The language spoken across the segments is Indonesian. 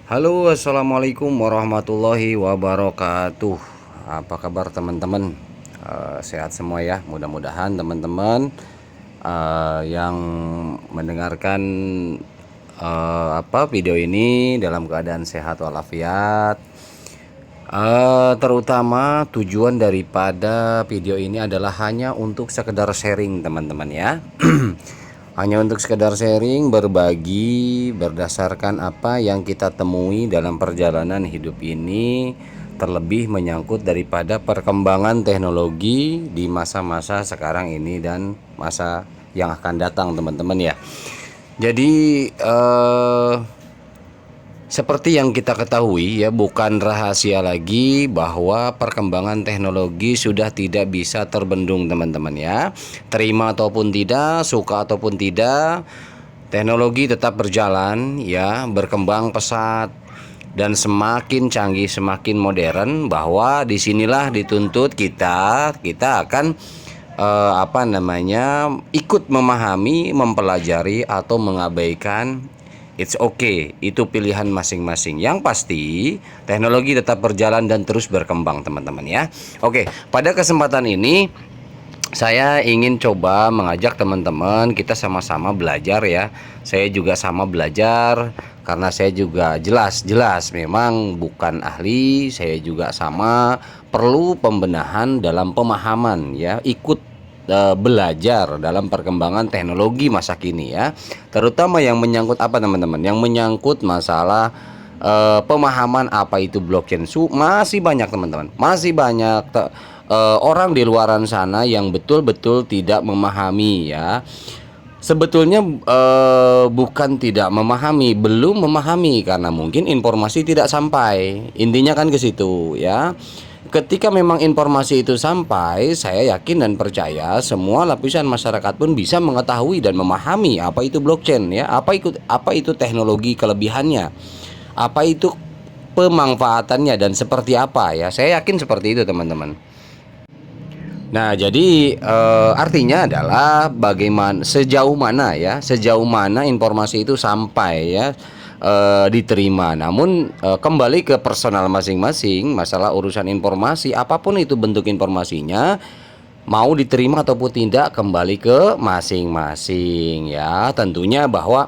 Halo, assalamualaikum warahmatullahi wabarakatuh. Apa kabar teman-teman? Sehat semua ya. Mudah-mudahan teman-teman yang mendengarkan video ini dalam keadaan sehat walafiat. Terutama tujuan daripada video ini adalah hanya untuk sekedar sharing teman-teman ya. Hanya untuk sekedar sharing, berbagi berdasarkan apa yang kita temui dalam perjalanan hidup ini, terlebih menyangkut daripada perkembangan teknologi di masa-masa sekarang ini dan masa yang akan datang teman-teman ya. Jadi seperti yang kita ketahui ya, bukan rahasia lagi bahwa perkembangan teknologi sudah tidak bisa terbendung teman-teman ya. Terima ataupun tidak, suka ataupun tidak, teknologi tetap berjalan ya, berkembang pesat dan semakin canggih, semakin modern, bahwa disinilah dituntut kita akan ikut memahami, mempelajari atau mengabaikan. It's okay, itu pilihan masing-masing. Yang pasti teknologi tetap berjalan dan terus berkembang teman-teman ya. Oke, pada kesempatan ini saya ingin coba mengajak teman-teman kita sama-sama belajar ya. Saya juga sama belajar karena saya juga jelas memang bukan ahli. Saya juga sama perlu pembenahan dalam pemahaman ya. Ikut belajar dalam perkembangan teknologi masa kini ya, terutama yang menyangkut apa teman-teman, yang menyangkut masalah pemahaman apa itu blockchain. Masih banyak teman-teman, masih banyak orang di luaran sana yang betul-betul tidak memahami ya. Sebetulnya bukan tidak memahami, belum memahami karena mungkin informasi tidak sampai. Intinya kan ke situ ya. Ketika memang informasi itu sampai, saya yakin dan percaya semua lapisan masyarakat pun bisa mengetahui dan memahami apa itu blockchain ya, apa itu teknologi kelebihannya, apa itu pemanfaatannya dan seperti apa ya. Saya yakin seperti itu teman-teman. Nah, jadi artinya adalah bagaimana, sejauh mana informasi itu sampai ya, diterima. Namun kembali ke personal masing-masing, masalah urusan informasi apapun itu bentuk informasinya, mau diterima ataupun tidak kembali ke masing-masing ya. Tentunya bahwa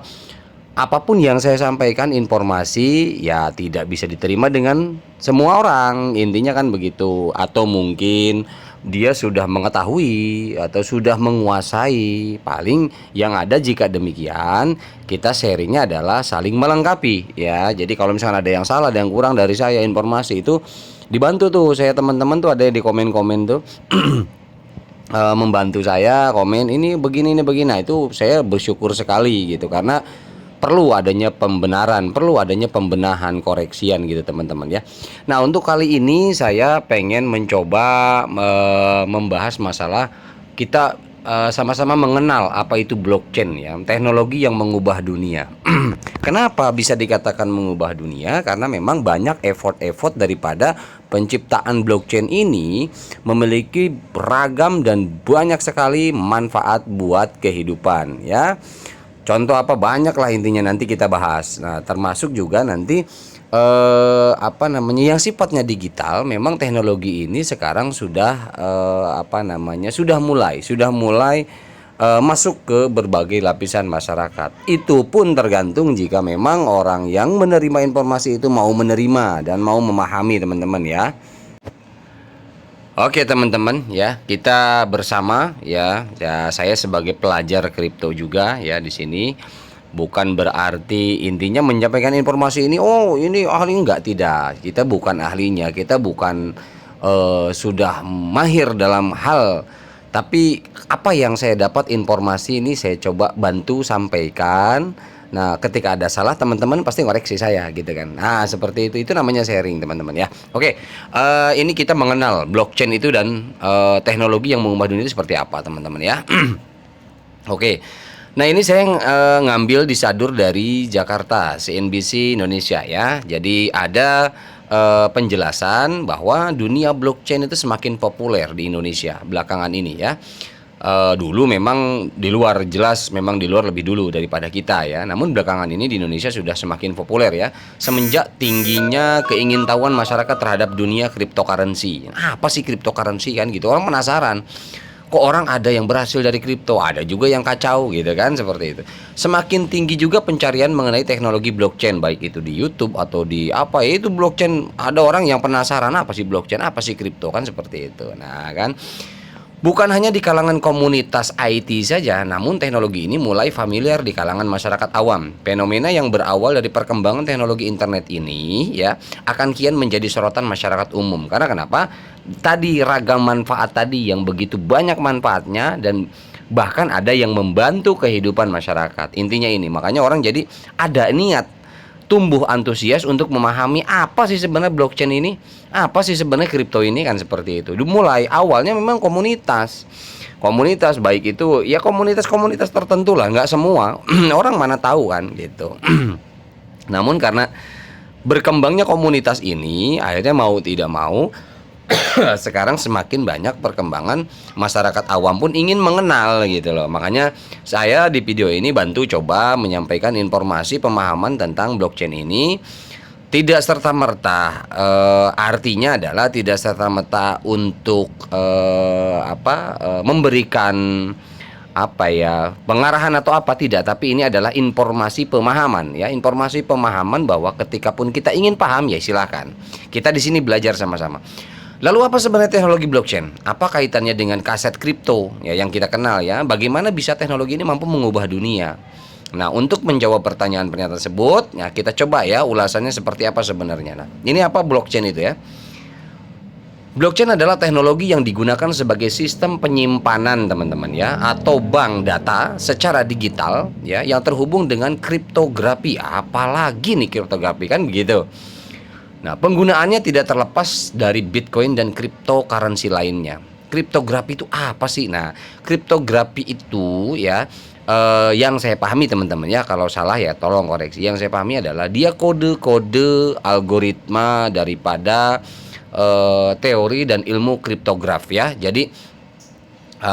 apapun yang saya sampaikan informasi ya tidak bisa diterima dengan semua orang, intinya kan begitu. Atau mungkin dia sudah mengetahui atau sudah menguasai. Paling yang ada jika demikian kita sharingnya adalah saling melengkapi ya. Jadi kalau misalnya ada yang salah, ada yang kurang dari saya informasi itu, dibantu tuh saya, teman-teman tuh ada di komen-komen tuh membantu saya komen ini begini ini begini. Nah, itu saya bersyukur sekali gitu, karena perlu adanya pembenaran, perlu adanya pembenahan, koreksian gitu teman-teman ya. Nah, untuk kali ini saya pengen mencoba membahas masalah kita sama-sama mengenal apa itu blockchain ya, teknologi yang mengubah dunia. Kenapa bisa dikatakan mengubah dunia? Karena memang banyak effort daripada penciptaan blockchain ini memiliki beragam dan banyak sekali manfaat buat kehidupan ya. Contoh apa, banyak lah intinya, nanti kita bahas. Nah, termasuk juga nanti yang sifatnya digital. Memang teknologi ini sekarang sudah sudah mulai masuk ke berbagai lapisan masyarakat. Itu pun tergantung jika memang orang yang menerima informasi itu mau menerima dan mau memahami teman-teman ya. Oke teman-teman ya, kita bersama ya. Saya sebagai pelajar kripto juga ya di sini. Bukan berarti intinya menyampaikan informasi ini, oh ini ahli, enggak, tidak. Kita bukan ahlinya, kita bukan sudah mahir dalam hal. Tapi apa yang saya dapat informasi ini saya coba bantu sampaikan. Nah, ketika ada salah teman-teman pasti ngoreksi saya gitu kan. Nah, seperti itu namanya sharing teman-teman ya. Oke, ini kita mengenal blockchain itu dan teknologi yang mengubah dunia itu seperti apa teman-teman ya. Oke, nah ini saya ngambil disadur dari Jakarta, CNBC Indonesia ya. Jadi ada penjelasan bahwa dunia blockchain itu semakin populer di Indonesia belakangan ini ya. dulu memang di luar, jelas memang di luar lebih dulu daripada kita ya. Namun belakangan ini di Indonesia sudah semakin populer ya, semenjak tingginya keingintahuan masyarakat terhadap dunia cryptocurrency. Apa sih cryptocurrency kan gitu, orang penasaran. Kok orang ada yang berhasil dari kripto, ada juga yang kacau gitu kan, seperti itu. Semakin tinggi juga pencarian mengenai teknologi blockchain, baik itu di YouTube atau di apa ya, itu blockchain. Ada orang yang penasaran apa sih blockchain, apa sih kripto kan, seperti itu. Nah kan, bukan hanya di kalangan komunitas IT saja, namun teknologi ini mulai familiar di kalangan masyarakat awam. Fenomena yang berawal dari perkembangan teknologi internet ini ya akan kian menjadi sorotan masyarakat umum. Karena kenapa? Tadi ragam manfaat tadi yang begitu banyak manfaatnya, dan bahkan ada yang membantu kehidupan masyarakat. Intinya ini, makanya orang jadi ada niat, tumbuh antusias untuk memahami apa sih sebenarnya blockchain ini, apa sih sebenarnya kripto ini kan, seperti itu. Mulai awalnya memang komunitas baik itu ya komunitas tertentu lah, nggak semua orang mana tahu kan gitu. Namun karena berkembangnya komunitas ini, akhirnya mau tidak mau sekarang semakin banyak perkembangan, masyarakat awam pun ingin mengenal gitu loh. Makanya saya di video ini bantu coba menyampaikan informasi pemahaman tentang blockchain ini. Tidak serta-merta artinya adalah tidak serta-merta untuk memberikan apa ya, pengarahan atau apa, tidak, tapi ini adalah informasi pemahaman ya, informasi pemahaman bahwa ketika pun kita ingin paham ya silakan. Kita di sini belajar sama-sama. Lalu apa sebenarnya teknologi blockchain? Apa kaitannya dengan kaset kripto ya yang kita kenal ya? Bagaimana bisa teknologi ini mampu mengubah dunia? Nah, untuk menjawab pertanyaan-pertanyaan tersebut, ya kita coba ya ulasannya seperti apa sebenarnya. Nah, ini apa blockchain itu ya? Blockchain adalah teknologi yang digunakan sebagai sistem penyimpanan teman-teman ya, atau bank data secara digital ya, yang terhubung dengan kriptografi. Apalagi nih kriptografi kan begitu. Nah, penggunaannya tidak terlepas dari Bitcoin dan cryptocurrency lainnya. Kriptografi itu apa sih? Nah, kriptografi itu ya, yang saya pahami teman-teman ya, kalau salah ya tolong koreksi. Yang saya pahami adalah dia kode-kode algoritma daripada teori dan ilmu kriptografi ya. Jadi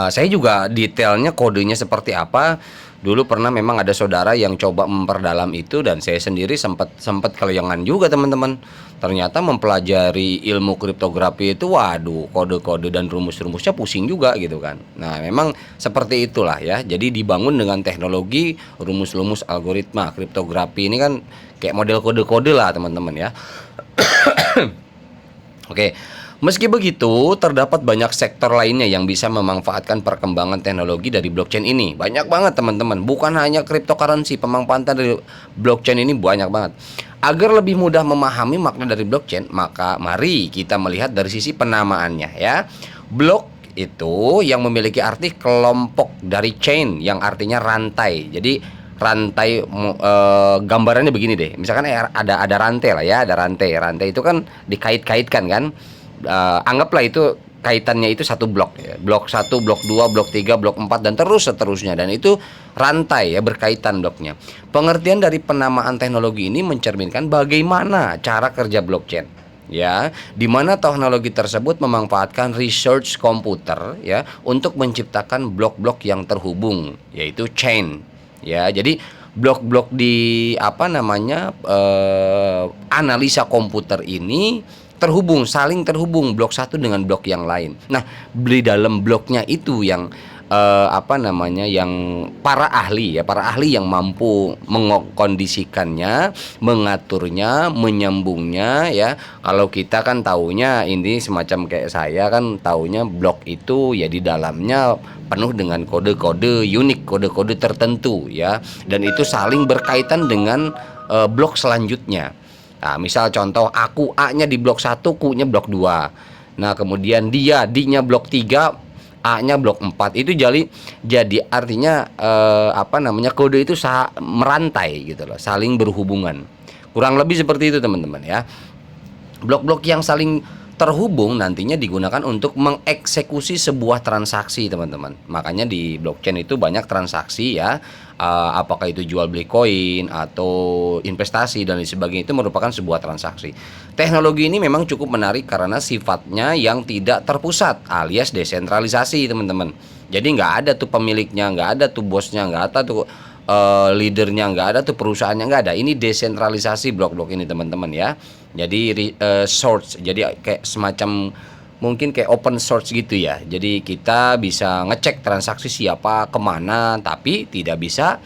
saya juga detailnya kodenya seperti apa. Dulu pernah memang ada saudara yang coba memperdalam itu, dan saya sendiri sempat kelayangan juga teman-teman. Ternyata mempelajari ilmu kriptografi itu, waduh, kode-kode dan rumus-rumusnya pusing juga gitu kan. Nah, memang seperti itulah ya. Jadi dibangun dengan teknologi rumus-rumus algoritma. Kriptografi ini kan kayak model kode-kode lah teman-teman ya. Oke. Meski begitu, terdapat banyak sektor lainnya yang bisa memanfaatkan perkembangan teknologi dari blockchain ini. Banyak banget teman-teman, bukan hanya cryptocurrency, pemanfaatan dari blockchain ini banyak banget. Agar lebih mudah memahami makna dari blockchain, maka mari kita melihat dari sisi penamaannya ya. Block itu yang memiliki arti kelompok dari chain, yang artinya rantai. Jadi rantai, gambarannya begini deh. Misalkan ada rantai lah ya, ada rantai. Rantai itu kan dikait-kaitkan kan. Anggaplah itu kaitannya itu satu blok ya. Blok 1, blok 2, blok 3, blok 4 dan terus seterusnya, dan itu rantai ya, berkaitan bloknya. Pengertian dari penamaan teknologi ini mencerminkan bagaimana cara kerja blockchain ya, di mana teknologi tersebut memanfaatkan research komputer ya untuk menciptakan blok-blok yang terhubung, yaitu chain ya. Jadi blok-blok di analisa komputer ini saling terhubung blok satu dengan blok yang lain. Nah, di dalam bloknya itu yang yang para ahli yang mampu mengkondisikannya, mengaturnya, menyambungnya ya. Kalau kita kan taunya ini semacam kayak saya kan taunya blok itu ya di dalamnya penuh dengan kode-kode unik, kode-kode tertentu ya, dan itu saling berkaitan dengan blok selanjutnya. Nah, misal contoh aku A-nya di blok 1, Q-nya blok 2. Nah, kemudian D-nya blok 3, A-nya blok 4. Itu jadi artinya kode itu merantai gitu loh, saling berhubungan. Kurang lebih seperti itu teman-teman ya. Blok-blok yang saling terhubung nantinya digunakan untuk mengeksekusi sebuah transaksi, teman-teman. Makanya di blockchain itu banyak transaksi ya, apakah itu jual beli koin atau investasi dan lain sebagainya, itu merupakan sebuah transaksi. Teknologi ini memang cukup menarik karena sifatnya yang tidak terpusat alias desentralisasi, teman-teman. Jadi nggak ada tuh pemiliknya, nggak ada tuh bosnya, nggak ada tuh leadernya, nggak ada tuh perusahaannya, nggak ada. Ini desentralisasi blok-blok ini, teman-teman ya. Jadi source, jadi kayak semacam mungkin kayak open source gitu ya. Jadi kita bisa ngecek transaksi siapa kemana, tapi tidak bisa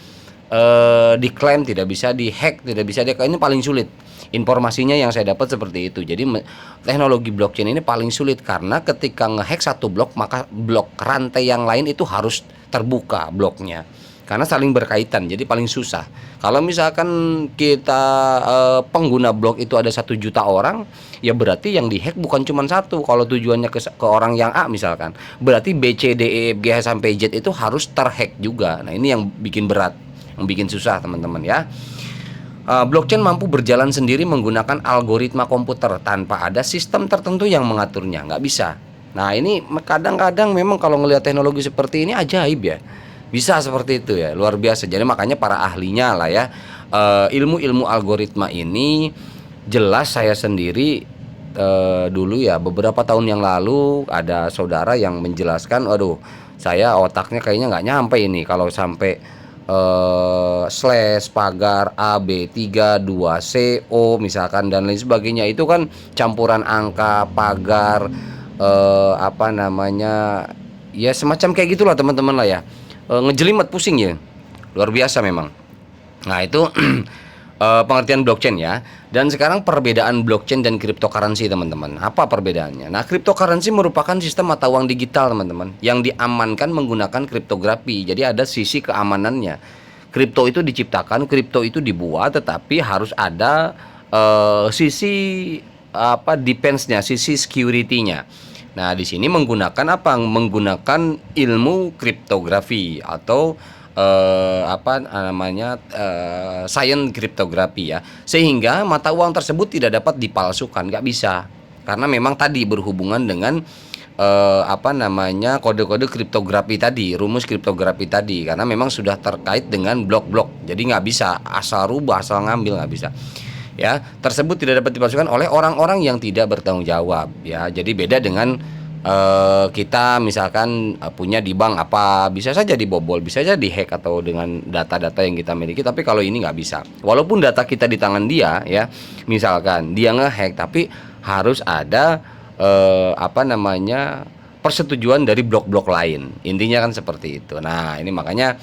diklaim, tidak bisa dihack, tidak bisa ini paling sulit. Informasinya yang saya dapat seperti itu. Jadi teknologi blockchain ini paling sulit karena ketika ngehack satu blok, maka blok rantai yang lain itu harus terbuka bloknya. Karena saling berkaitan, jadi paling susah. Kalau misalkan kita pengguna blok itu ada 1 juta orang, ya berarti yang dihack bukan cuma satu. Kalau tujuannya ke orang yang A misalkan, berarti B, C, D, E, F, G, H sampai Z itu harus terhack juga. Nah ini yang bikin berat, yang bikin susah, teman-teman ya. Blockchain mampu berjalan sendiri menggunakan algoritma komputer tanpa ada sistem tertentu yang mengaturnya, nggak bisa. Nah ini kadang-kadang memang kalau ngelihat teknologi seperti ini ajaib ya. Bisa seperti itu ya, luar biasa. Jadi makanya para ahlinya lah ya, ilmu-ilmu algoritma ini jelas saya sendiri dulu ya beberapa tahun yang lalu ada saudara yang menjelaskan, aduh saya otaknya kayaknya nggak nyampe ini kalau sampai slash pagar A B 3 2 C O misalkan dan lain sebagainya, itu kan campuran angka pagar apa namanya ya semacam kayak gitulah teman-teman lah ya. Ngejelimet pusing ya, luar biasa memang. Nah itu pengertian blockchain ya. Dan sekarang perbedaan blockchain dan cryptocurrency, teman-teman. Apa perbedaannya? Nah cryptocurrency merupakan sistem mata uang digital, teman-teman, yang diamankan menggunakan kriptografi. Jadi ada sisi keamanannya. Kripto itu diciptakan, kripto itu dibuat, tetapi harus ada sisi defense-nya, sisi security-nya. Nah, di sini menggunakan apa? Menggunakan ilmu kriptografi atau science kriptografi ya. Sehingga mata uang tersebut tidak dapat dipalsukan, nggak bisa. Karena memang tadi berhubungan dengan kode-kode kriptografi tadi, rumus kriptografi tadi. Karena memang sudah terkait dengan blok-blok. Jadi nggak bisa asal rubah, asal ngambil, nggak bisa. Ya, tersebut tidak dapat dipalsukan oleh orang-orang yang tidak bertanggung jawab ya. Jadi beda dengan kita misalkan punya di bank apa, bisa saja dibobol, bisa saja dihack atau dengan data-data yang kita miliki, tapi kalau ini nggak bisa. Walaupun data kita di tangan dia ya, misalkan dia ngehack, tapi harus ada persetujuan dari blok-blok lain. Intinya kan seperti itu. Nah, ini makanya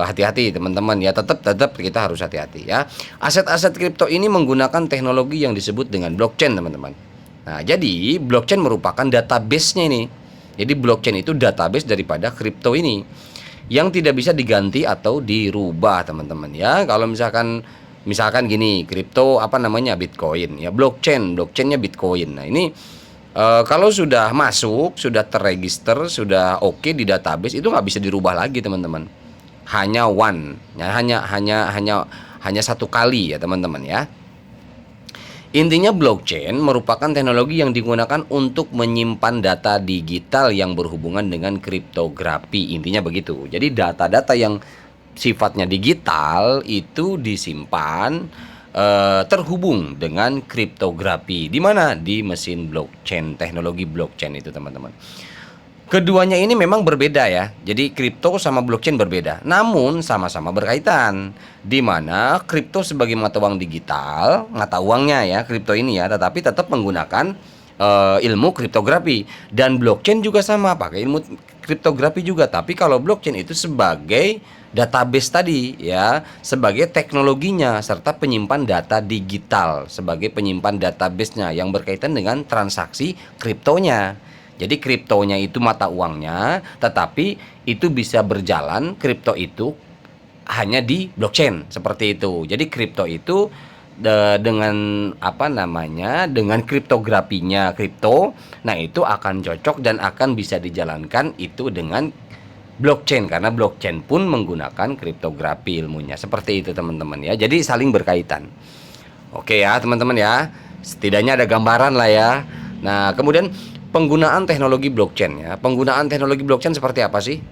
hati-hati teman-teman ya, tetap kita harus hati-hati ya. Aset-aset kripto ini menggunakan teknologi yang disebut dengan blockchain, teman-teman. Nah, jadi blockchain merupakan database-nya ini. Jadi blockchain itu database daripada kripto ini yang tidak bisa diganti atau dirubah, teman-teman ya. Kalau misalkan gini, kripto Bitcoin ya, blockchainnya Bitcoin. Nah, ini kalau sudah masuk, sudah terregister, sudah oke di database, itu nggak bisa dirubah lagi, teman-teman. Hanya one ya, hanya satu kali ya, teman-teman ya. Intinya blockchain merupakan teknologi yang digunakan untuk menyimpan data digital yang berhubungan dengan kriptografi. Intinya begitu. Jadi data-data yang sifatnya digital itu disimpan terhubung dengan kriptografi. Di mana? Di mesin blockchain, teknologi blockchain itu, teman-teman. Keduanya ini memang berbeda ya. Jadi kripto sama blockchain berbeda, namun sama-sama berkaitan. Di mana kripto sebagai mata uang digital, mata uangnya ya kripto ini ya, tetapi tetap menggunakan ilmu kriptografi. Dan blockchain juga sama, pakai ilmu kriptografi juga. Tapi kalau blockchain itu sebagai database tadi ya, sebagai teknologinya serta penyimpan data digital, sebagai penyimpan database-nya yang berkaitan dengan transaksi kriptonya. Jadi kriptonya itu mata uangnya, tetapi itu bisa berjalan, kripto itu hanya di blockchain seperti itu. Jadi kripto itu dengan dengan kriptografinya kripto, nah itu akan cocok dan akan bisa dijalankan itu dengan blockchain, karena blockchain pun menggunakan kriptografi ilmunya. Seperti itu, teman-teman ya. Jadi saling berkaitan. Oke ya, teman-teman ya. Setidaknya ada gambaran lah ya. Nah, kemudian penggunaan teknologi blockchain ya. Penggunaan teknologi blockchain seperti apa sih?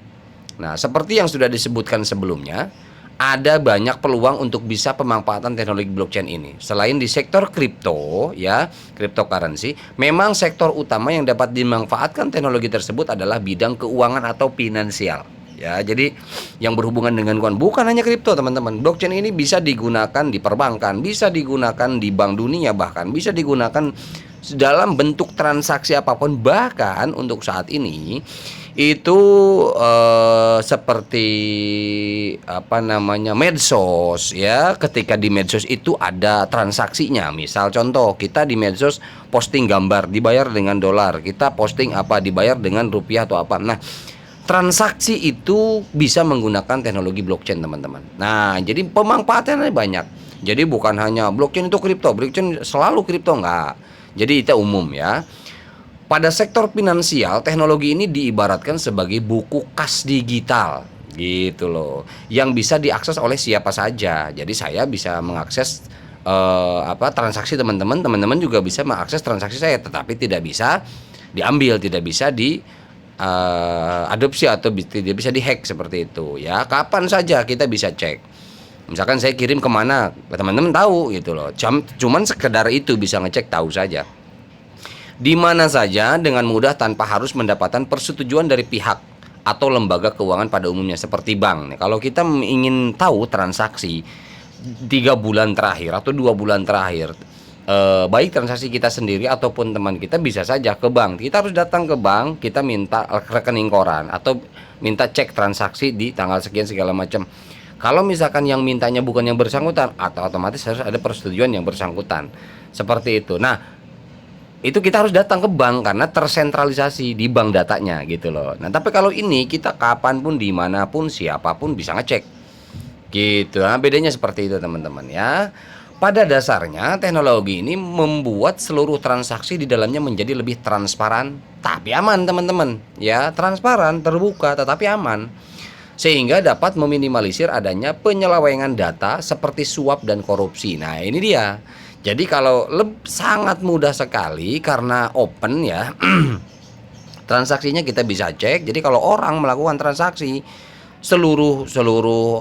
Nah, seperti yang sudah disebutkan sebelumnya, ada banyak peluang untuk bisa pemanfaatan teknologi blockchain ini. Selain di sektor kripto ya, cryptocurrency, memang sektor utama yang dapat dimanfaatkan teknologi tersebut adalah bidang keuangan atau finansial. Ya, jadi yang berhubungan dengan keuangan bukan hanya kripto, teman-teman. Blockchain ini bisa digunakan di perbankan, bisa digunakan di bank dunia, bahkan bisa digunakan dalam bentuk transaksi apapun. Bahkan untuk saat ini itu seperti apa namanya, medsos ya. Ketika di medsos itu ada transaksinya. Misal contoh, kita di medsos posting gambar dibayar dengan dolar, kita posting apa dibayar dengan rupiah atau apa. Nah, transaksi itu bisa menggunakan teknologi blockchain, teman-teman. Nah, jadi pemanfaatannya banyak. Jadi bukan hanya blockchain itu kripto, blockchain selalu kripto, enggak. Jadi itu umum ya. Pada sektor finansial, teknologi ini diibaratkan sebagai buku kas digital gitu loh, yang bisa diakses oleh siapa saja. Jadi saya bisa mengakses transaksi teman-teman, teman-teman juga bisa mengakses transaksi saya, tetapi tidak bisa diambil, tidak bisa di adopsi atau tidak bisa dihack seperti itu ya. Kapan saja kita bisa cek. Misalkan saya kirim kemana, teman-teman tahu gitu loh. Cuman sekedar itu bisa ngecek, tahu saja. Di mana saja dengan mudah tanpa harus mendapatkan persetujuan dari pihak atau lembaga keuangan pada umumnya seperti bank. Nah, kalau kita ingin tahu transaksi 3 bulan terakhir atau 2 bulan terakhir, baik transaksi kita sendiri ataupun teman kita, bisa saja ke bank. Kita harus datang ke bank, kita minta rekening koran atau minta cek transaksi di tanggal sekian segala macam. Kalau misalkan yang mintanya bukan yang bersangkutan, atau otomatis harus ada persetujuan yang bersangkutan. Seperti itu. Nah, itu kita harus datang ke bank karena tersentralisasi di bank datanya gitu loh. Nah, tapi kalau ini kita kapanpun, dimanapun, siapapun bisa ngecek gitu. Nah, bedanya seperti itu, teman-teman ya. Pada dasarnya teknologi ini membuat seluruh transaksi di dalamnya menjadi lebih transparan tapi aman, teman-teman ya. Transparan, terbuka, tetapi aman, sehingga dapat meminimalisir adanya penyelewengan data seperti suap dan korupsi. Nah, ini dia. Jadi kalau sangat mudah sekali karena open ya. Transaksinya kita bisa cek. Jadi kalau orang melakukan transaksi, seluruh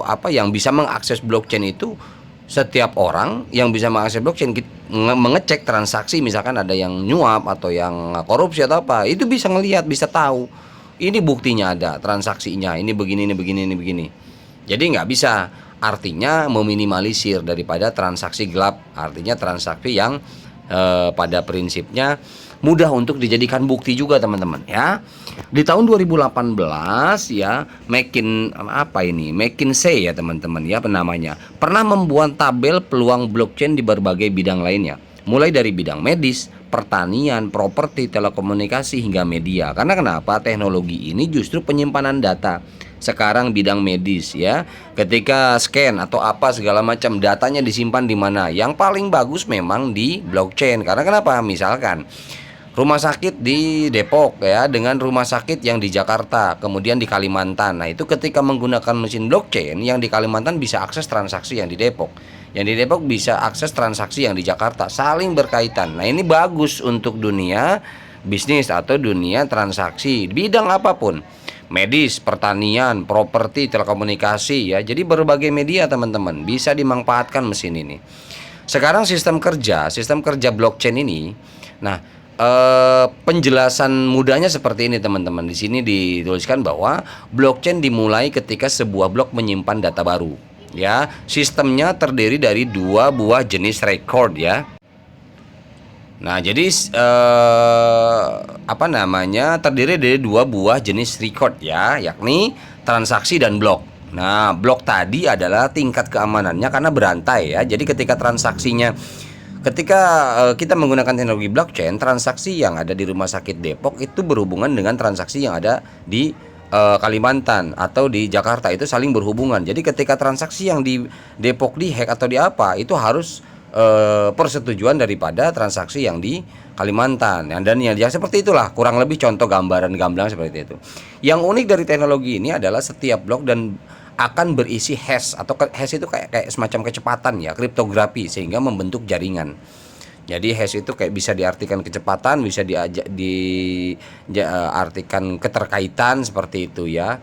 apa yang bisa mengakses blockchain itu, setiap orang yang bisa mengakses blockchain mengecek transaksi, misalkan ada yang nyuap atau yang korupsi atau apa, itu bisa ngelihat, bisa tahu. Ini buktinya ada, transaksinya ini begini, ini begini, ini begini. Jadi nggak bisa. Artinya meminimalisir daripada transaksi gelap, artinya transaksi yang pada prinsipnya mudah untuk dijadikan bukti juga, teman-teman ya. Di tahun 2018 ya, McKinsey ya teman-teman ya namanya, pernah membuat tabel peluang blockchain di berbagai bidang lainnya, mulai dari bidang medis, pertanian, properti, telekomunikasi hingga media. Karena kenapa? Teknologi ini justru penyimpanan data. Sekarang bidang medis ya, ketika scan atau apa segala macam, datanya disimpan di mana? Yang paling bagus memang di blockchain. Karena kenapa? Misalkan rumah sakit di Depok ya dengan rumah sakit yang di Jakarta, kemudian di Kalimantan. Nah, itu ketika menggunakan mesin blockchain, yang di Kalimantan bisa akses transaksi yang di Depok, yang di Depok bisa akses transaksi yang di Jakarta, saling berkaitan. Nah, ini bagus untuk dunia bisnis atau dunia transaksi bidang apapun. Medis, pertanian, properti, telekomunikasi ya. Jadi berbagai media, teman-teman, bisa dimanfaatkan mesin ini. Sekarang sistem kerja blockchain ini. Nah, penjelasan mudahnya seperti ini, teman-teman. Di sini dituliskan bahwa blockchain dimulai ketika sebuah blok menyimpan data baru. Ya, sistemnya terdiri dari 2 buah jenis record ya. Nah, jadi terdiri dari 2 buah jenis record ya, yakni transaksi dan blok. Nah, blok tadi adalah tingkat keamanannya karena berantai ya. Jadi ketika kita menggunakan teknologi blockchain, transaksi yang ada di rumah sakit Depok itu berhubungan dengan transaksi yang ada di Kalimantan atau di Jakarta, itu saling berhubungan. Jadi ketika transaksi yang di Depok dihack atau di apa, itu harus persetujuan daripada transaksi yang di Kalimantan. Dan yang seperti itulah kurang lebih contoh gambaran gamblang seperti itu. Yang unik dari teknologi ini adalah setiap blok dan akan berisi hash, atau hash itu kayak semacam kecepatan ya, kriptografi, sehingga membentuk jaringan. Jadi hash itu kayak bisa diartikan kecepatan, bisa diartikan keterkaitan seperti itu ya.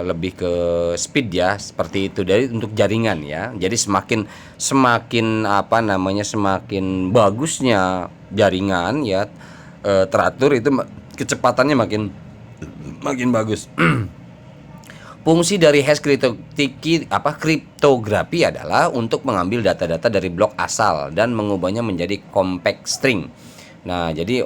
Lebih ke speed ya, seperti itu dari untuk jaringan ya. Jadi semakin semakin apa namanya semakin bagusnya jaringan ya, teratur itu kecepatannya makin makin bagus. Fungsi dari hash kriptografi adalah untuk mengambil data-data dari blok asal dan mengubahnya menjadi compact string. Nah, jadi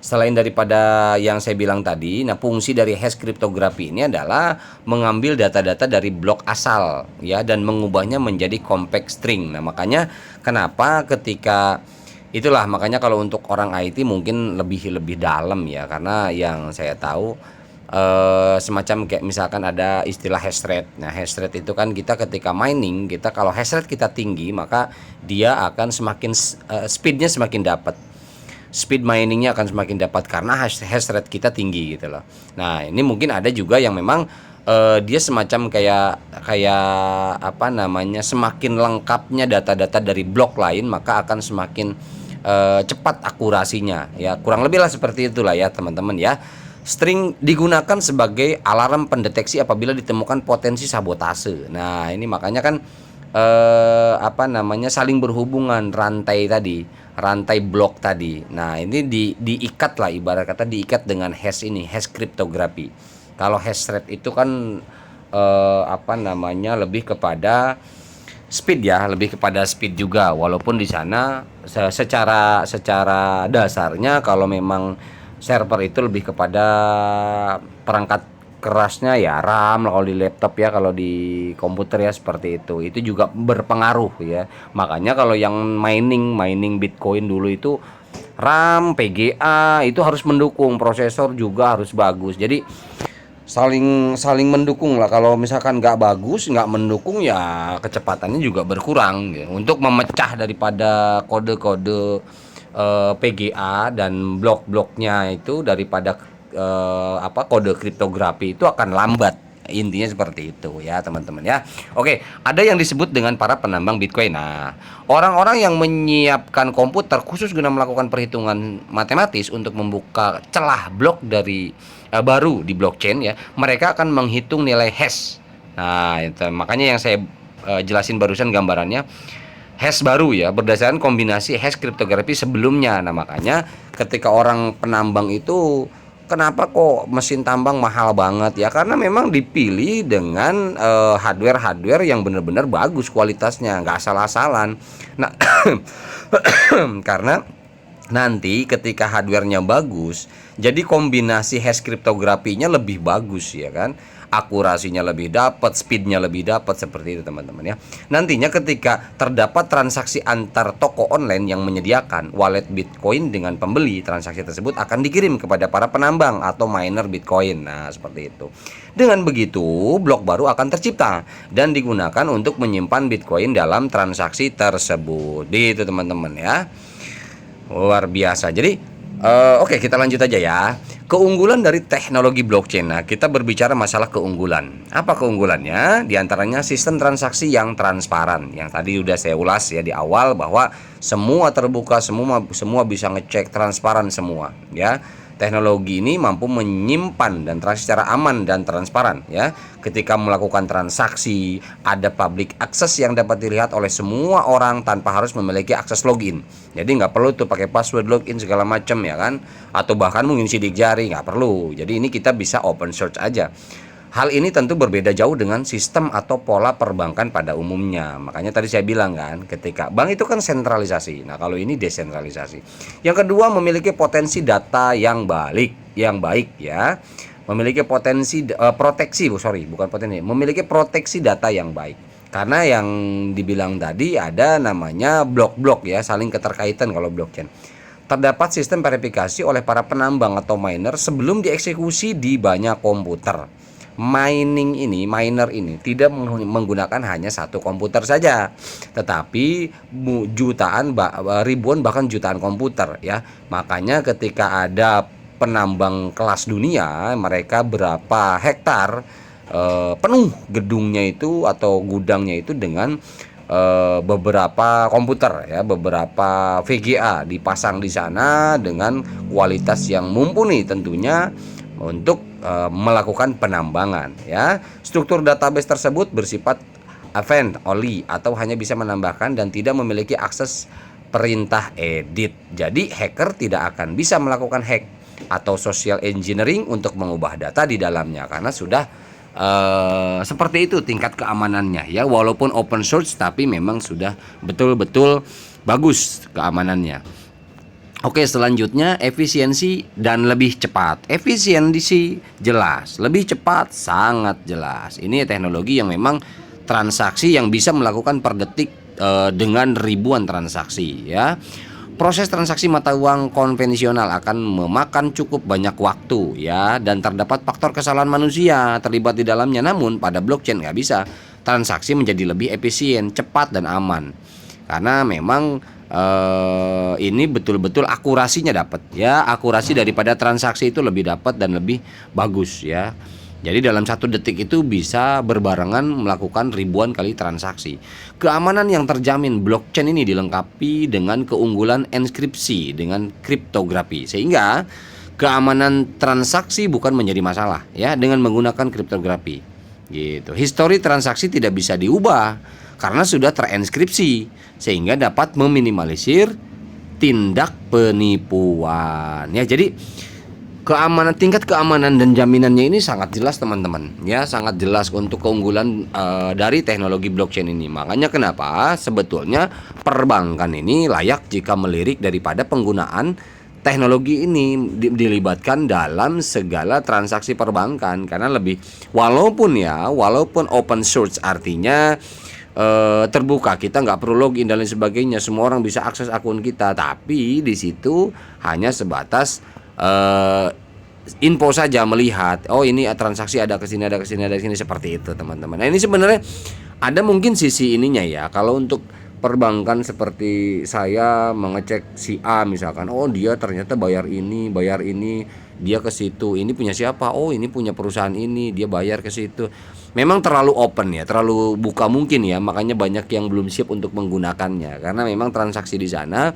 selain daripada yang saya bilang tadi, nah fungsi dari hash kriptografi ini adalah mengambil data-data dari blok asal ya dan mengubahnya menjadi compact string. Nah, makanya kenapa ketika makanya kalau untuk orang IT mungkin lebih dalam ya, karena yang saya tahu semacam kayak misalkan ada istilah hash rate. Nah, hash rate itu kan kita ketika mining, kita kalau hash rate kita tinggi, maka dia akan semakin speednya semakin dapat. Speed miningnya akan semakin dapat karena hash rate kita tinggi gitu loh. Nah, ini mungkin ada juga yang memang dia semacam kayak apa namanya, semakin lengkapnya data-data dari blok lain, maka akan semakin cepat akurasinya ya. Kurang lebih lah seperti itulah ya teman-teman ya. String digunakan sebagai alarm pendeteksi apabila ditemukan potensi sabotase. Nah, ini makanya kan apa namanya saling berhubungan rantai blok tadi. Nah, ini diikat lah, ibarat kata diikat dengan hash ini, hash kriptografi. Kalau hash rate itu kan apa namanya lebih kepada speed ya, lebih kepada speed juga, walaupun di sana secara dasarnya kalau memang server itu lebih kepada perangkat kerasnya ya, RAM kalau di laptop ya, kalau di komputer ya seperti itu juga berpengaruh ya. Makanya kalau yang mining Bitcoin dulu itu RAM, PGA itu harus mendukung, prosesor juga harus bagus. Jadi saling mendukung lah. Kalau misalkan nggak bagus, nggak mendukung ya kecepatannya juga berkurang ya. Untuk memecah daripada kode-kode PGA dan blok-bloknya itu daripada kode kriptografi itu akan lambat. Intinya seperti itu ya teman-teman ya. Oke, ada yang disebut dengan para penambang Bitcoin. Nah, orang-orang yang menyiapkan komputer khusus guna melakukan perhitungan matematis untuk membuka celah blok dari baru di blockchain ya, mereka akan menghitung nilai hash. Nah, itu makanya yang saya jelasin barusan gambarannya hash baru ya, berdasarkan kombinasi hash kriptografi sebelumnya. Nah, makanya ketika orang penambang itu kenapa kok mesin tambang mahal banget ya, karena memang dipilih dengan hardware yang benar-benar bagus kualitasnya, nggak asal-asalan. Nah, karena nanti ketika hardwarenya bagus, jadi kombinasi hash kriptografinya lebih bagus ya kan, akurasinya lebih dapat, speednya lebih dapat, seperti itu teman-teman ya. Nantinya ketika terdapat transaksi antar toko online yang menyediakan wallet Bitcoin dengan pembeli, transaksi tersebut akan dikirim kepada para penambang atau miner Bitcoin. Nah, seperti itu. Dengan begitu, blok baru akan tercipta dan digunakan untuk menyimpan Bitcoin dalam transaksi tersebut. Itu teman-teman ya. Luar biasa. Jadi oke, kita lanjut aja ya. Keunggulan dari teknologi blockchain. Nah, kita berbicara masalah keunggulan. Apa keunggulannya? Di antaranya sistem transaksi yang transparan. Yang tadi udah saya ulas ya di awal, bahwa semua terbuka, semua bisa ngecek, transparan semua ya. Teknologi ini mampu menyimpan dan transaksi secara aman dan transparan ya. Ketika melakukan transaksi, ada public access yang dapat dilihat oleh semua orang tanpa harus memiliki akses login. Jadi nggak perlu tuh pakai password login segala macam ya kan, atau bahkan mungkin sidik jari, nggak perlu. Jadi ini kita bisa open source aja. Hal ini tentu berbeda jauh dengan sistem atau pola perbankan pada umumnya. Makanya tadi saya bilang kan, ketika bank itu kan sentralisasi. Nah, kalau ini desentralisasi. Yang kedua, memiliki potensi data yang baik ya. Memiliki memiliki proteksi data yang baik. Karena yang dibilang tadi ada namanya blok-blok ya, saling keterkaitan kalau blockchain. Terdapat sistem verifikasi oleh para penambang atau miner sebelum dieksekusi di banyak komputer. Miner ini tidak menggunakan hanya satu komputer saja, tetapi ribuan bahkan jutaan komputer ya. Makanya ketika ada penambang kelas dunia, mereka berapa hektar penuh gedungnya itu atau gudangnya itu dengan beberapa komputer ya, beberapa VGA dipasang di sana dengan kualitas yang mumpuni tentunya untuk melakukan penambangan ya. Struktur database tersebut bersifat event only atau hanya bisa menambahkan dan tidak memiliki akses perintah edit. Jadi hacker tidak akan bisa melakukan hack atau social engineering untuk mengubah data di dalamnya karena sudah seperti itu tingkat keamanannya ya, walaupun open source tapi memang sudah betul-betul bagus keamanannya. Oke, selanjutnya efisiensi dan lebih cepat. Efisiensi jelas, lebih cepat sangat jelas. Ini teknologi yang memang transaksi yang bisa melakukan per detik dengan ribuan transaksi ya. Proses transaksi mata uang konvensional akan memakan cukup banyak waktu ya, dan terdapat faktor kesalahan manusia terlibat di dalamnya. Namun pada blockchain nggak bisa, transaksi menjadi lebih efisien, cepat dan aman karena memang ini betul-betul akurasinya dapat ya, akurasi daripada transaksi itu lebih dapat dan lebih bagus ya. Jadi dalam 1 detik itu bisa berbarengan melakukan ribuan kali transaksi. Keamanan yang terjamin blockchain ini dilengkapi dengan keunggulan enkripsi dengan kriptografi, sehingga keamanan transaksi bukan menjadi masalah ya dengan menggunakan kriptografi. Gitu. Histori transaksi tidak bisa diubah karena sudah terenkripsi sehingga dapat meminimalisir tindak penipuan. Ya, jadi tingkat keamanan dan jaminannya ini sangat jelas teman-teman ya, sangat jelas untuk keunggulan dari teknologi blockchain ini. Makanya kenapa sebetulnya perbankan ini layak jika melirik daripada penggunaan teknologi ini dilibatkan dalam segala transaksi perbankan, karena lebih walaupun open source artinya terbuka, kita nggak perlu login dan lain sebagainya, semua orang bisa akses akun kita, tapi di situ hanya sebatas info saja, melihat oh ini transaksi ada ke sini, ada ke sini, ada ke sini, seperti itu teman-teman. Nah, ini sebenarnya ada mungkin sisi ininya ya. Kalau untuk perbankan seperti saya mengecek si A misalkan, oh dia ternyata bayar ini, dia ke situ, ini punya siapa? Oh ini punya perusahaan ini, dia bayar ke situ. Memang terlalu open ya, terlalu buka mungkin ya, makanya banyak yang belum siap untuk menggunakannya karena memang transaksi di sana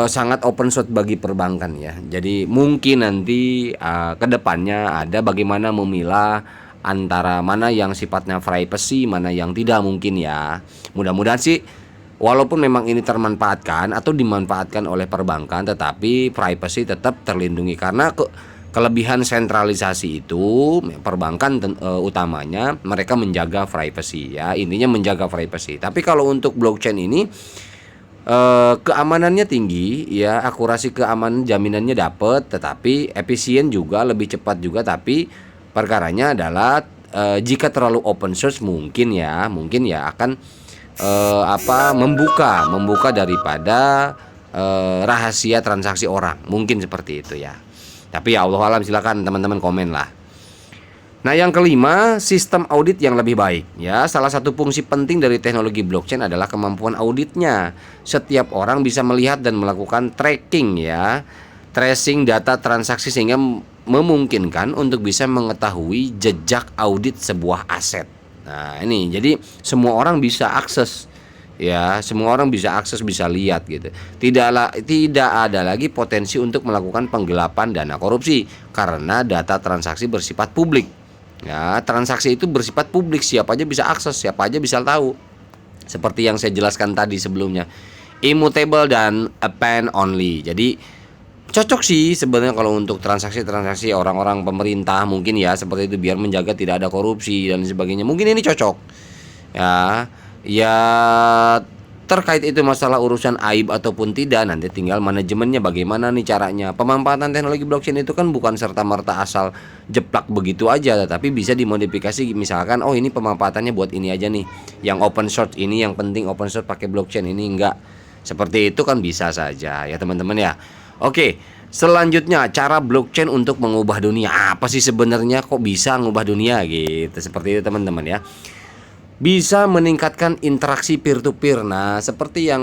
sangat open source bagi perbankan ya. Jadi mungkin nanti kedepannya ada bagaimana memilah antara mana yang sifatnya privacy, mana yang tidak mungkin ya. Mudah-mudahan sih walaupun memang ini termanfaatkan atau dimanfaatkan oleh perbankan, tetapi privacy tetap terlindungi karena kelebihan sentralisasi itu perbankan utamanya mereka menjaga privacy ya. Intinya menjaga privacy. Tapi kalau untuk blockchain ini keamanannya tinggi ya, akurasi keamanan jaminannya dapat, tetapi efisien juga, lebih cepat juga. Tapi perkaranya adalah jika terlalu open source mungkin ya akan membuka daripada rahasia transaksi orang, mungkin seperti itu ya. Tapi ya Allah alam, silakan teman-teman komen lah. Nah, yang kelima, sistem audit yang lebih baik ya. Salah satu fungsi penting dari teknologi blockchain adalah kemampuan auditnya. Setiap orang bisa melihat dan melakukan tracking ya, tracing data transaksi sehingga memungkinkan untuk bisa mengetahui jejak audit sebuah aset. Nah, ini jadi semua orang bisa akses ya, semua orang bisa akses, bisa lihat gitu. Tidak ada lagi potensi untuk melakukan penggelapan dana korupsi karena data transaksi bersifat publik. Ya, transaksi itu bersifat publik, siapa aja bisa akses, siapa aja bisa tahu. Seperti yang saya jelaskan tadi sebelumnya, immutable dan append only. Jadi cocok sih sebenarnya kalau untuk transaksi-transaksi orang-orang pemerintah mungkin ya, seperti itu biar menjaga tidak ada korupsi dan sebagainya. Mungkin ini cocok. Ya terkait itu masalah urusan aib ataupun tidak, nanti tinggal manajemennya bagaimana nih caranya. Pemanfaatan teknologi blockchain itu kan bukan serta-merta asal jeplak begitu aja, tetapi bisa dimodifikasi. Misalkan oh ini pemanfaatannya buat ini aja nih, yang open source ini yang penting open source pakai blockchain, ini enggak. Seperti itu kan bisa saja ya teman-teman ya. Oke, selanjutnya cara blockchain untuk mengubah dunia. Apa sih sebenarnya, kok bisa mengubah dunia gitu. Seperti itu teman-teman ya. Bisa meningkatkan interaksi peer-to-peer. Nah, seperti yang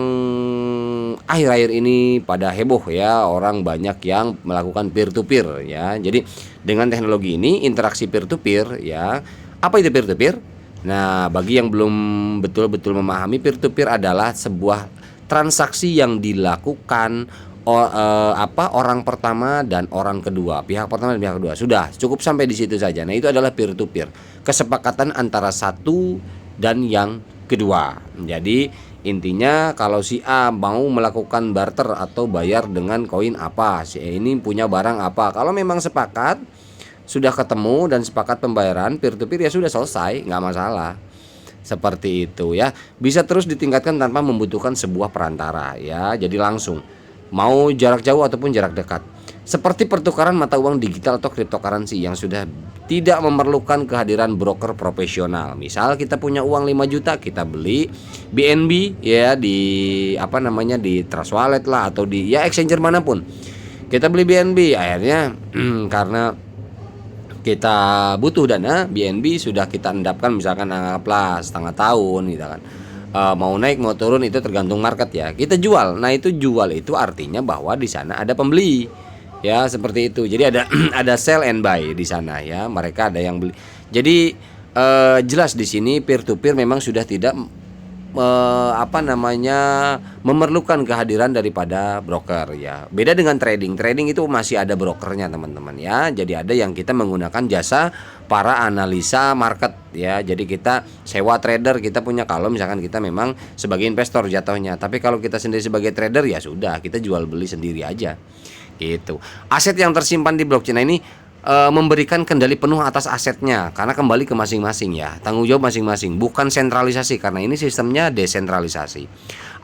akhir-akhir ini pada heboh ya, orang banyak yang melakukan peer-to-peer ya. Jadi dengan teknologi ini interaksi peer-to-peer ya. Apa itu peer-to-peer? Nah, bagi yang belum betul-betul memahami, peer to peer adalah sebuah transaksi yang dilakukan orang pertama dan orang kedua, pihak pertama dan pihak kedua. Sudah, cukup sampai di situ saja. Nah, itu adalah peer to peer. Kesepakatan antara satu dan yang kedua. Jadi, intinya kalau si A mau melakukan barter atau bayar dengan koin apa, si A ini punya barang apa. Kalau memang sepakat, sudah ketemu dan sepakat pembayaran peer to peer, ya sudah selesai, nggak masalah. Seperti itu ya. Bisa terus ditingkatkan tanpa membutuhkan sebuah perantara ya. Jadi langsung mau jarak jauh ataupun jarak dekat. Seperti pertukaran mata uang digital atau cryptocurrency yang sudah tidak memerlukan kehadiran broker profesional. Misal kita punya uang 5 juta, kita beli BNB ya di di Trust Wallet lah atau di ya exchanger manapun. Kita beli BNB, akhirnya karena kita butuh dana, BNB sudah kita endapkan misalkan anggaplah setengah tahun gitu kan. Mau naik mau turun itu tergantung market ya. Kita jual. Nah, itu jual itu artinya bahwa di sana ada pembeli. Ya, seperti itu. Jadi ada ada sell and buy di sana ya. Mereka ada yang beli. Jadi jelas di sini peer to peer memang sudah tidak memerlukan kehadiran daripada broker ya. Beda dengan trading. Trading itu masih ada brokernya teman-teman ya. Jadi ada yang kita menggunakan jasa para analisa market ya. Jadi kita sewa trader, kita punya kalau misalkan kita memang sebagai investor jatuhnya. Tapi kalau kita sendiri sebagai trader ya sudah, kita jual beli sendiri aja. Gitu. Aset yang tersimpan di blockchain ini memberikan kendali penuh atas asetnya karena kembali ke masing-masing ya, tanggung jawab masing-masing, bukan sentralisasi karena ini sistemnya desentralisasi.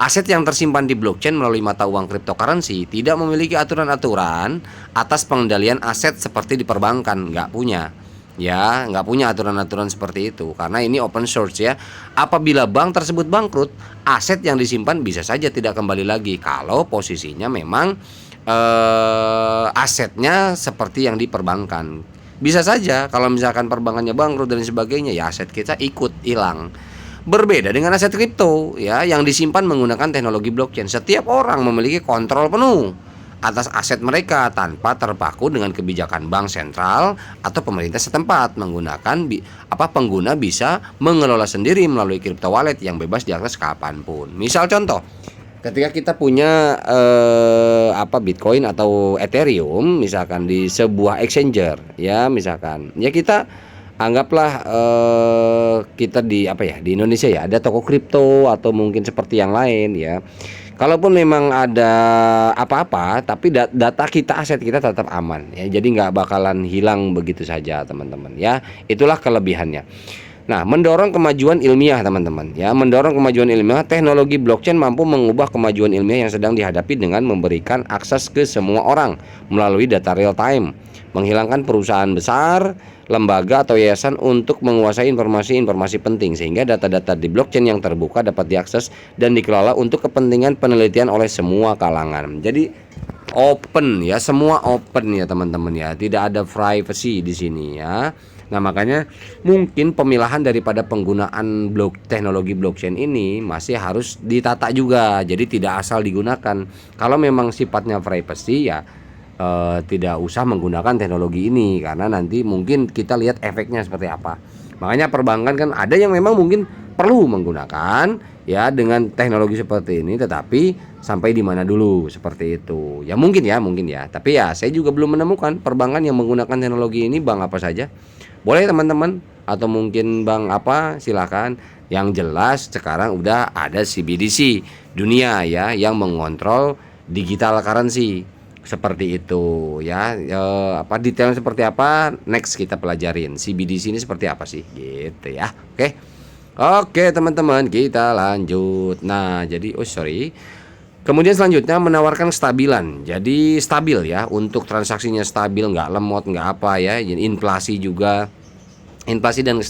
Aset yang tersimpan di blockchain melalui mata uang cryptocurrency tidak memiliki aturan-aturan atas pengendalian aset seperti di perbankan, nggak punya ya, nggak punya aturan-aturan seperti itu karena ini open source ya. Apabila bank tersebut bangkrut, aset yang disimpan bisa saja tidak kembali lagi kalau posisinya memang asetnya seperti yang diperbankan. Bisa saja kalau misalkan perbankannya bangkrut dan sebagainya ya aset kita ikut hilang. Berbeda dengan aset kripto ya yang disimpan menggunakan teknologi blockchain. Setiap orang memiliki kontrol penuh atas aset mereka tanpa terpaku dengan kebijakan bank sentral atau pemerintah setempat. Pengguna bisa mengelola sendiri melalui crypto wallet yang bebas diakses kapanpun. Misal contoh, ketika kita punya Bitcoin atau Ethereum misalkan di sebuah exchanger ya, misalkan ya kita anggaplah kita di Indonesia ya ada toko kripto atau mungkin seperti yang lain ya. Kalaupun memang ada apa-apa tapi data kita, aset kita tetap aman ya. Jadi nggak bakalan hilang begitu saja teman-teman ya. Itulah kelebihannya. Nah, mendorong kemajuan ilmiah teman-teman ya, mendorong kemajuan ilmiah, teknologi blockchain mampu mengubah kemajuan ilmiah yang sedang dihadapi dengan memberikan akses ke semua orang melalui data real time, menghilangkan perusahaan besar, lembaga atau yayasan untuk menguasai informasi-informasi penting sehingga data-data di blockchain yang terbuka dapat diakses dan dikelola untuk kepentingan penelitian oleh semua kalangan. Jadi open ya, semua open ya teman-teman ya, tidak ada privacy di sini ya. Nah, makanya mungkin pemilahan daripada penggunaan teknologi blockchain ini masih harus ditata juga. Jadi tidak asal digunakan. Kalau memang sifatnya privacy ya tidak usah menggunakan teknologi ini karena nanti mungkin kita lihat efeknya seperti apa. Makanya perbankan kan ada yang memang mungkin perlu menggunakan ya dengan teknologi seperti ini, tetapi sampai di mana dulu seperti itu. Ya mungkin ya. Tapi ya saya juga belum menemukan perbankan yang menggunakan teknologi ini. Bank apa saja? Boleh teman-teman atau mungkin bank apa silakan. Yang jelas sekarang udah ada CBDC dunia ya yang mengontrol digital currency seperti itu ya. Detailnya seperti apa next kita pelajarin. CBDC ini seperti apa sih gitu ya. Oke teman-teman, kita lanjut. Nah, jadi kemudian selanjutnya menawarkan kestabilan. Jadi stabil ya, untuk transaksinya stabil, nggak lemot, nggak apa ya. Jadi inflasi juga, inflasi dan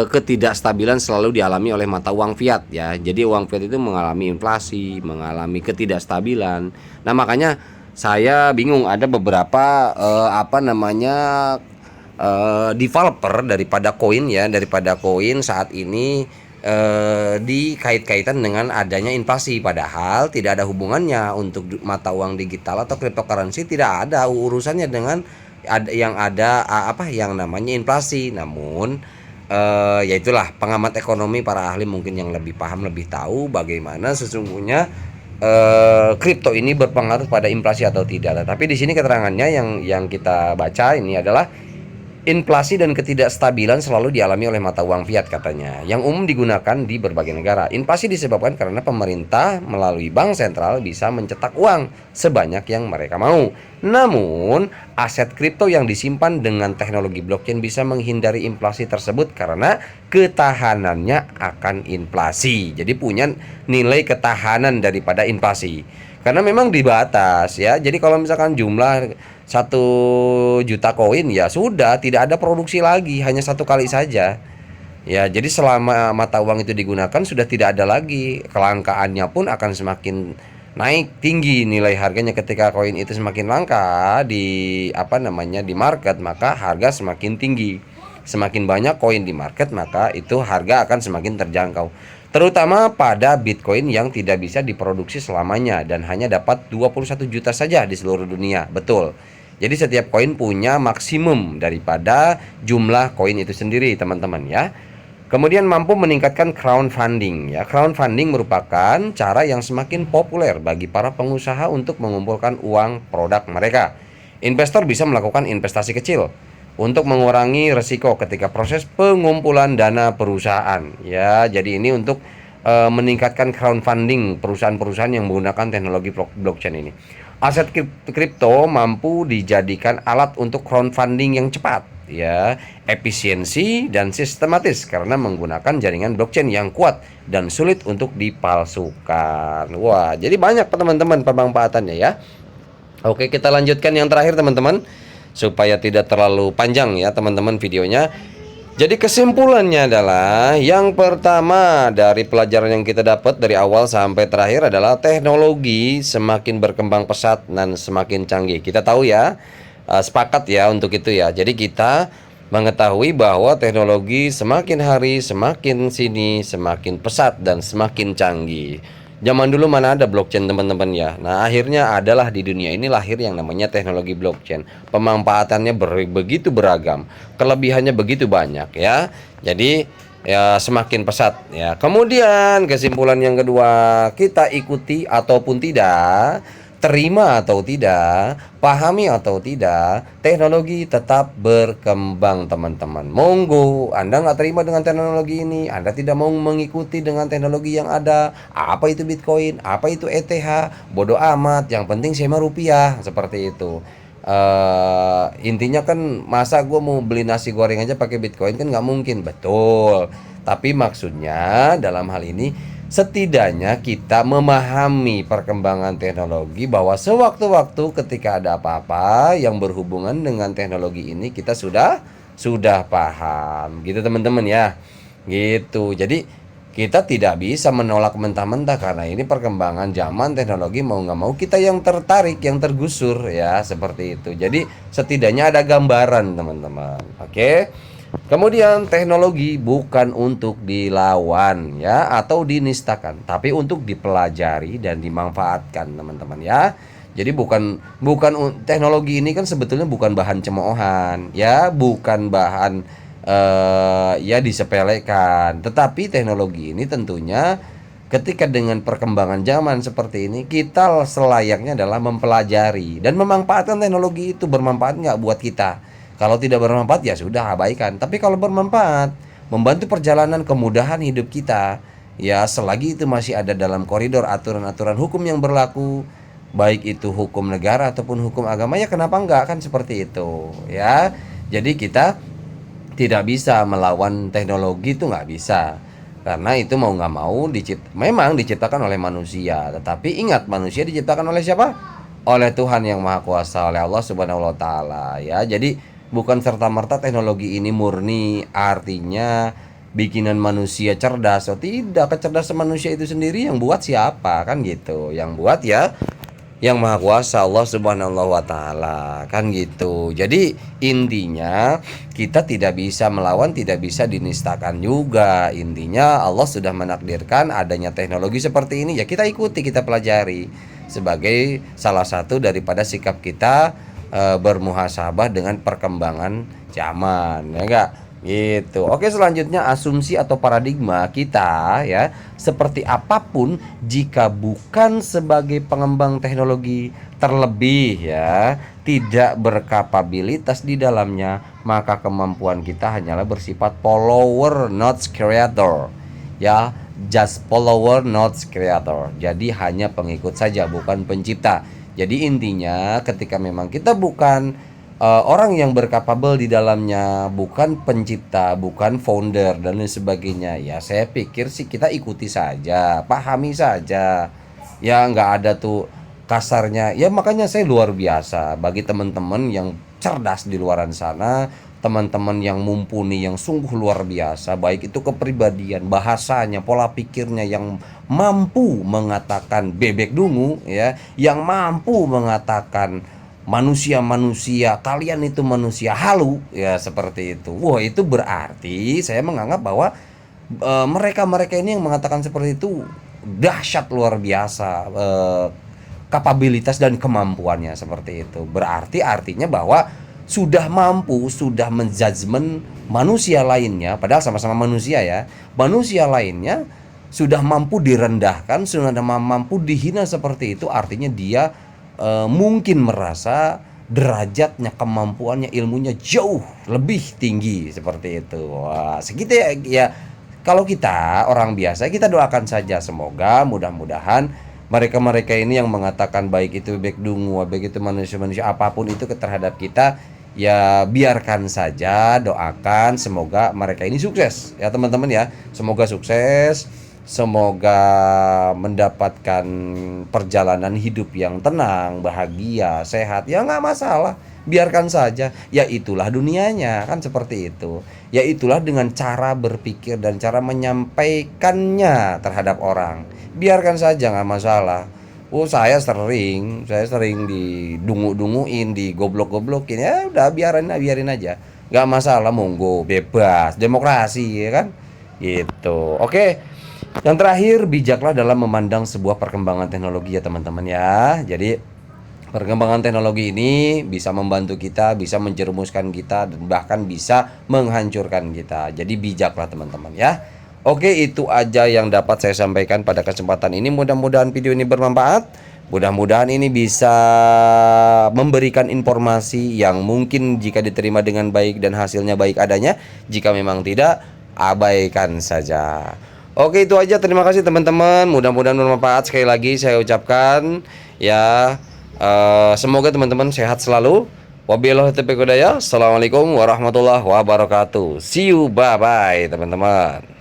ketidakstabilan selalu dialami oleh mata uang fiat ya. Jadi uang fiat itu mengalami inflasi, mengalami ketidakstabilan. Nah, makanya saya bingung ada beberapa developer daripada koin saat ini dikait-kaitan dengan adanya inflasi, padahal tidak ada hubungannya. Untuk mata uang digital atau cryptocurrency tidak ada urusannya dengan yang namanya inflasi. Namun Ya itulah pengamat ekonomi, para ahli mungkin yang lebih paham, lebih tahu bagaimana sesungguhnya kripto ini berpengaruh pada inflasi atau tidak. Tapi di sini keterangannya yang kita baca ini adalah inflasi dan ketidakstabilan selalu dialami oleh mata uang fiat katanya, yang umum digunakan di berbagai negara. Inflasi disebabkan karena pemerintah melalui bank sentral bisa mencetak uang sebanyak yang mereka mau. Namun, aset kripto yang disimpan dengan teknologi blockchain bisa menghindari inflasi tersebut karena ketahanannya akan inflasi. Jadi punya nilai ketahanan daripada inflasi. Karena memang dibatas ya. Jadi kalau misalkan jumlah 1 juta koin ya sudah tidak ada produksi lagi, hanya satu kali saja. Ya, jadi selama mata uang itu digunakan sudah tidak ada lagi. Kelangkaannya pun akan semakin naik tinggi nilai harganya. Ketika koin itu semakin langka di di market, maka harga semakin tinggi. Semakin banyak koin di market, maka itu harga akan semakin terjangkau. Terutama pada Bitcoin yang tidak bisa diproduksi selamanya dan hanya dapat 21 juta saja di seluruh dunia. Betul. Jadi setiap koin punya maksimum daripada jumlah koin itu sendiri, teman-teman ya. Kemudian mampu meningkatkan crowdfunding ya. Crowdfunding merupakan cara yang semakin populer bagi para pengusaha untuk mengumpulkan uang produk mereka. Investor bisa melakukan investasi kecil untuk mengurangi resiko ketika proses pengumpulan dana perusahaan ya. Jadi ini untuk meningkatkan crowdfunding perusahaan-perusahaan yang menggunakan teknologi blockchain ini. Aset kripto mampu dijadikan alat untuk crowdfunding yang cepat ya, efisiensi dan sistematis karena menggunakan jaringan blockchain yang kuat dan sulit untuk dipalsukan. Wah, jadi banyak teman-teman pemanfaatannya ya. Oke, kita lanjutkan yang terakhir teman-teman supaya tidak terlalu panjang ya teman-teman videonya. Jadi kesimpulannya adalah yang pertama dari pelajaran yang kita dapat dari awal sampai terakhir adalah teknologi semakin berkembang pesat dan semakin canggih. Kita tahu ya, sepakat ya untuk itu ya. Jadi kita mengetahui bahwa teknologi semakin hari semakin sini semakin pesat dan semakin canggih. Zaman dulu mana ada blockchain teman-teman ya. Nah akhirnya adalah di dunia ini lahir yang namanya teknologi blockchain. Pemanfaatannya begitu beragam, kelebihannya begitu banyak ya. Jadi ya semakin pesat ya. Kemudian kesimpulan yang kedua, kita ikuti ataupun tidak, terima atau tidak, pahami atau tidak, teknologi tetap berkembang teman-teman. Monggo, Anda nggak terima dengan teknologi ini, Anda tidak mau mengikuti dengan teknologi yang ada, apa itu Bitcoin, apa itu ETH, bodoh amat, yang penting saya mah rupiah, seperti itu. Intinya kan masa gue mau beli nasi goreng aja pakai Bitcoin kan nggak mungkin, betul. Tapi maksudnya dalam hal ini setidaknya kita memahami perkembangan teknologi bahwa sewaktu-waktu ketika ada apa-apa yang berhubungan dengan teknologi ini kita sudah paham gitu teman-teman ya. Gitu. Jadi kita tidak bisa menolak mentah-mentah karena ini perkembangan zaman teknologi, mau nggak mau kita yang tertarik, yang tergusur ya, seperti itu. Jadi setidaknya ada gambaran teman-teman. Oke. Kemudian teknologi bukan untuk dilawan ya atau dinistakan, tapi untuk dipelajari dan dimanfaatkan teman-teman ya. Jadi bukan teknologi ini kan sebetulnya bukan bahan cemoohan ya, bukan bahan ya disepelekan. Tetapi teknologi ini tentunya ketika dengan perkembangan zaman seperti ini kita selayaknya adalah mempelajari dan memanfaatkan teknologi itu. Bermanfaat nggak buat kita? Kalau tidak bermanfaat ya sudah abaikan. Tapi kalau bermanfaat, membantu perjalanan kemudahan hidup kita, ya selagi itu masih ada dalam koridor aturan-aturan hukum yang berlaku, baik itu hukum negara ataupun hukum agama, ya kenapa enggak, kan seperti itu ya. Jadi kita tidak bisa melawan teknologi, itu nggak bisa. Karena itu mau nggak mau memang diciptakan oleh manusia. Tetapi ingat, manusia diciptakan oleh siapa? Oleh Tuhan yang Maha Kuasa, oleh Allah Subhanahu wa taala ya. Jadi bukan serta-merta teknologi ini murni artinya bikinan manusia cerdas. Oh tidak, kecerdasan manusia itu sendiri yang buat siapa, kan gitu. Yang buat ya yang Maha Kuasa, Allah Subhanahu wa taala, kan gitu. Jadi intinya kita tidak bisa melawan, tidak bisa dinistakan juga. Intinya Allah sudah menakdirkan adanya teknologi seperti ini, ya kita ikuti, kita pelajari sebagai salah satu daripada sikap kita bermuhasabah dengan perkembangan zaman, ya enggak? Gitu. Oke, selanjutnya asumsi atau paradigma kita ya, seperti apapun jika bukan sebagai pengembang teknologi, terlebih ya, tidak berkapabilitas di dalamnya, maka kemampuan kita hanyalah bersifat follower not creator. Ya, just follower not creator. Jadi hanya pengikut saja, bukan pencipta. Jadi intinya ketika memang kita bukan orang yang berkapabel di dalamnya, bukan pencipta, bukan founder dan lain sebagainya, ya saya pikir sih kita ikuti saja, pahami saja, ya nggak ada tuh kasarnya ya. Makanya saya luar biasa bagi teman-teman yang cerdas di luaran sana, teman-teman yang mumpuni, yang sungguh luar biasa, baik itu kepribadian, bahasanya, pola pikirnya, yang mampu mengatakan bebek dungu ya, yang mampu mengatakan manusia-manusia, kalian itu manusia halu ya, seperti itu. Wah, itu berarti saya menganggap bahwa mereka-mereka ini yang mengatakan seperti itu dahsyat luar biasa, kapabilitas dan kemampuannya seperti itu. Berarti artinya bahwa sudah mampu, sudah menjudgment manusia lainnya, padahal sama-sama manusia ya. Manusia lainnya sudah mampu direndahkan, sudah mampu dihina seperti itu, artinya dia mungkin merasa derajatnya, kemampuannya, ilmunya jauh lebih tinggi seperti itu. Wah, segitu ya, ya. Kalau kita orang biasa, kita doakan saja semoga mudah-mudahan mereka-mereka ini yang mengatakan baik itu bebek dungu, baik itu manusia-manusia apapun itu terhadap kita, ya biarkan saja, doakan semoga mereka ini sukses ya teman-teman ya. Semoga sukses, semoga mendapatkan perjalanan hidup yang tenang, bahagia, sehat. Ya nggak masalah, biarkan saja. Ya itulah dunianya, kan seperti itu. Ya itulah dengan cara berpikir dan cara menyampaikannya terhadap orang. Biarkan saja, nggak masalah. Oh, saya sering didungu-dunguin, digoblok-goblokin. Ya udah, biarin aja. Nggak masalah, monggo, bebas, demokrasi ya kan. Gitu. Oke. Yang terakhir, bijaklah dalam memandang sebuah perkembangan teknologi ya teman-teman ya. Jadi perkembangan teknologi ini bisa membantu kita, bisa menjerumuskan kita, dan bahkan bisa menghancurkan kita. Jadi bijaklah teman-teman ya. Oke, itu aja yang dapat saya sampaikan pada kesempatan ini. Mudah-mudahan video ini bermanfaat. Mudah-mudahan ini bisa memberikan informasi yang mungkin jika diterima dengan baik dan hasilnya baik adanya. Jika memang tidak, abaikan saja. Oke, itu aja. Terima kasih teman-teman. Mudah-mudahan bermanfaat. Sekali lagi saya ucapkan ya, semoga teman-teman sehat selalu. Wabillahi taufiq wal hidayah. Assalamualaikum warahmatullahi wabarakatuh. See you, bye bye teman-teman.